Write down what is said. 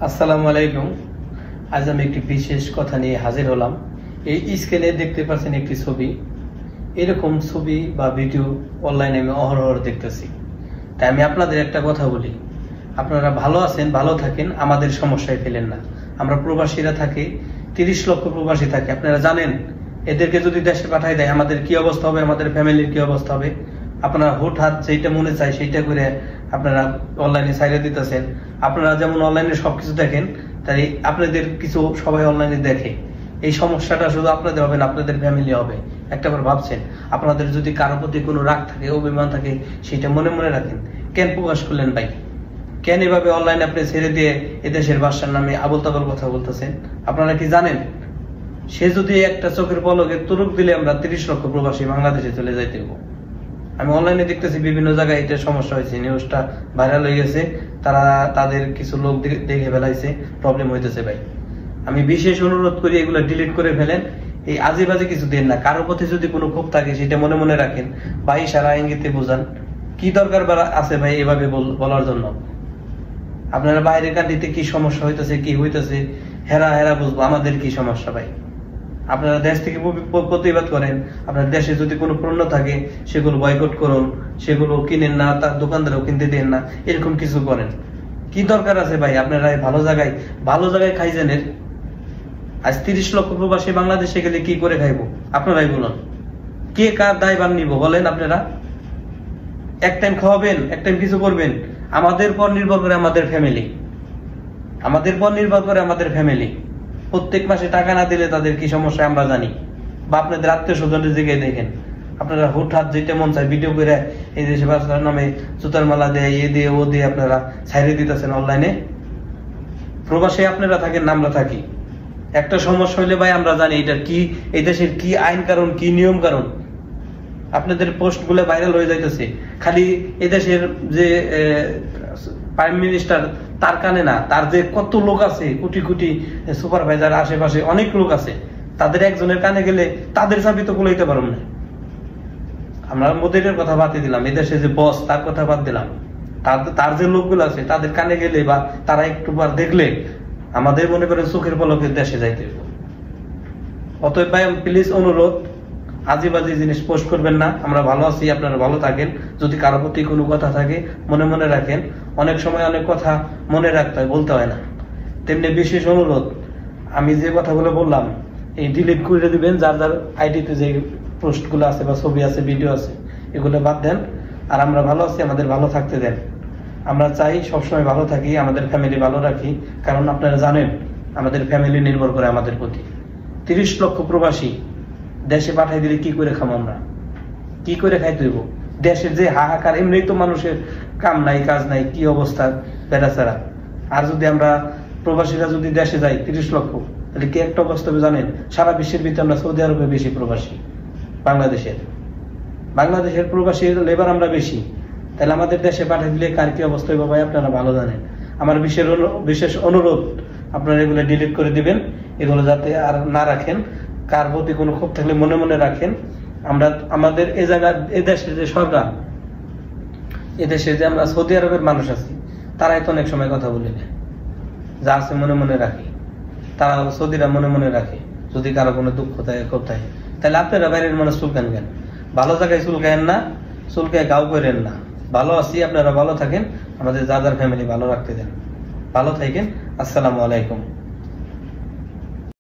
আসসালামু আলাইকুম। আজ আমি একটি বিশেষ কথা নিয়ে হাজির হলাম। এই স্ক্রিনে দেখতে পাচ্ছেন একটি ছবি। এরকম ছবি বা ভিডিও অনলাইনে আমি অহরহ দেখতেছি। তাই আমি আপনাদের একটা কথা বলি, আপনারা ভালো আছেন, ভালো থাকেন, আমাদের সমস্যায় ফেলেন না। আমরা প্রবাসীরা থাকি, 30 লক্ষ প্রবাসী থাকে। আপনারা জানেন এদেরকে যদি দেশে পাঠাই দেয় আমাদের কি অবস্থা হবে, আমাদের ফ্যামিলির কি অবস্থা হবে। আপনারা হুটহাট যেটা মনে চায় সেইটা করে আপনারা অনলাইনে ছাইড়ে দিতেছেন। আপনারা যেমন অনলাইনে সবকিছু দেখেন, তাই আপনাদের কিছু সবাই অনলাইনে দেখে। এই সমস্যাটা শুধু আপনাদের হবে না, আপনাদের ফ্যামিলি হবে। একটাবার ভাবছেন, আপনাদের যদি কারোর প্রতি কোনো রাগ থাকে, অভিমান থাকে, সেটা মনে মনে রাখেন। কেন প্রকাশ করলেন ভাই? কেন এভাবে অনলাইনে আপনি ছেড়ে দিয়ে এদেশের বাদশার নামে আবল তাবল কথা বলতেছেন? আপনারা কি জানেন সে যদি একটা চোখের পলকে তুরুক দিলে আমরা 30 লক্ষ প্রবাসী বাংলাদেশে চলে যাইতে হবো। আমি অনলাইনে দেখতেছি বিভিন্ন জায়গায় এটা সমস্যা হয়েছে, নিউজটা ভাইরাল হয়ে গেছে, তারা তাদের কিছু লোক দেখে ফেলাইছে, প্রবলেম হইতেছে। ভাই আমি বিশেষ অনুরোধ করি এগুলো ডিলিট করে ফেলেন। এই আজে বাজে কিছু দেন না। কারোর প্রতি যদি কোনো ক্ষোভ থাকে সেটা মনে মনে রাখেন, ভাই সারা ইঙ্গিতে বোঝান। কি দরকার আছে ভাই এভাবে বলার জন্য? আপনারা বাইরের কান্ট্রিতে কি সমস্যা হইতেছে, কি হইতেছে, হেরা হেরা বুঝবো, আমাদের কি সমস্যা ভাই? আপনারা দেশ থেকে প্রতিবাদ করেন। আপনার দেশে যদি কোনো পণ্য থাকে সেগুলো বয়কট করুন, সেগুলো কিনেন না, তার দোকানদারও কিনতে দেন না, এরকম কিছু করেন। কি দরকার আছে ভাই? আপনারা ভালো জায়গায় খাইছেন। আজ 30 লক্ষ প্রবাসী বাংলাদেশে গেলে কি করে খাইবো? আপনারাই বলুন। কে কার দায়ভার নিব বলেন? আপনারা এক টাইম খাওয়াবেন, এক টাইম কিছু করবেন। আমাদের পর নির্ভর করে আমাদের ফ্যামিলি, প্রত্যেক মাসে টাকা না দিলে তাদের কি সমস্যা আমরা জানি। বা আপনাদের আত্মীয় স্বজনের দিকে দেখেন, আপনারা হুটহাট যেটা মন চায় ভিডিও করে এই দেশে বাঁচার নামে জুতার মালা দেয়, এ দিয়ে ও দিয়ে আপনারা ছাইড়ে দিতেছেন অনলাইনে। প্রবাসে আপনারা থাকেন, আমরা থাকি। একটা সমস্যা হইলে ভাই আমরা জানি এটা কি, এই দেশের কি আইন কারণ, কি নিয়ম কারণ। আপনাদের পোস্ট গুলো ভাইরাল হয়ে যাইতেছে। খালি এদেশের যে প্রাইম মিনিস্টার তার কানে না, তার যে কত লোক আছে, কোটি কোটি সুপারভাইজার, আশেপাশে অনেক লোক আছে, তাদের একজনের কানে গেলে তাদের চাবি তো কুলাইতে পারব না। আমরা মোদির কথা বাদ দিলাম, এদেশে যে বস তার কথা বাদ দিলাম, তার যে লোকগুলো আছে তাদের কানে গেলে বা তারা একটু বার দেখলে আমাদের মনে করেন চোখের পলকে দেশে যাইতে হবে। অতএব ভাই প্লিজ অনুরোধ, আজেবাজে জিনিস পোস্ট করবেন না। আমরা ভালো আছি, আপনারা ভালো থাকেন। যদি কারোর প্রতি কোনো কথা থাকে মনে মনে রাখেন। অনেক সময় অনেক কথা মনে রাখতে হয়, বলতে হয় না। তেমনি বিশেষ অনুরোধ, আমি যে কথাগুলো বললাম এই ডিলিট করে দিবেন। যার যার আইডিতে যে পোস্ট গুলো আছে বা ছবি আছে, ভিডিও আছে, এগুলো বাদ দেন। আর আমরা ভালো আছি, আমাদের ভালো থাকতে দেন। আমরা চাই সবসময় ভালো থাকি, আমাদের ফ্যামিলি ভালো রাখি। কারণ আপনারা জানেন আমাদের ফ্যামিলি নির্ভর করে আমাদের প্রতি। 30 লক্ষ প্রবাসী দেশে পাঠাই দিলে কি করে খাবো আমরা? কি করে খাইতে হইব? দেশের যে হাহাকার, এমনি তো মানুষের কাম নাই, কাজ নাই, কি অবস্থা বেড়াচারা। আর যদি আমরা প্রবাসীরা যদি দেশে যাই 30 লক্ষ, তাহলে কি একটা অবস্থা হবে জানেন? সারা বিশ্বের ভিতরে আমরা সৌদি আরবে বেশি প্রবাসী, বাংলাদেশের প্রবাসী লেবার আমরা বেশি। তাহলে আমাদের দেশে পাঠিয়ে দিলে কার কি অবস্থা হবে ভাই আপনারা ভালো জানেন। আমার বিশেষ অনুরোধ, আপনারা এগুলো ডিলিট করে দিবেন। এগুলো যাতে আর না রাখেন। কার প্রতি কোনো ক্ষোভ থাকলে মনে মনে রাখেন। আমরা আমাদের এ জায়গা, এদেশের যে সরকার, এদেশে যে আমরা সৌদি আরবের মানুষ আছি, তারাই তো অনেক সময় কথা বলি না, যা আছে মনে মনে রাখি। তারা সৌদিরা মনে মনে রাখে। যদি কারো কোনো দুঃখ থাকে, ক্ষোভ থাকে, তাহলে আপনারা বাইরের মানুষ চুলকান কেন? ভালো জায়গায় চুলকায়েন না, চুলকায় গাও করেন না। ভালো আছি, আপনারা ভালো থাকেন, আমাদের যার যার ফ্যামিলি ভালো রাখতে দেন। ভালো থাকেন। আসসালামু আলাইকুম।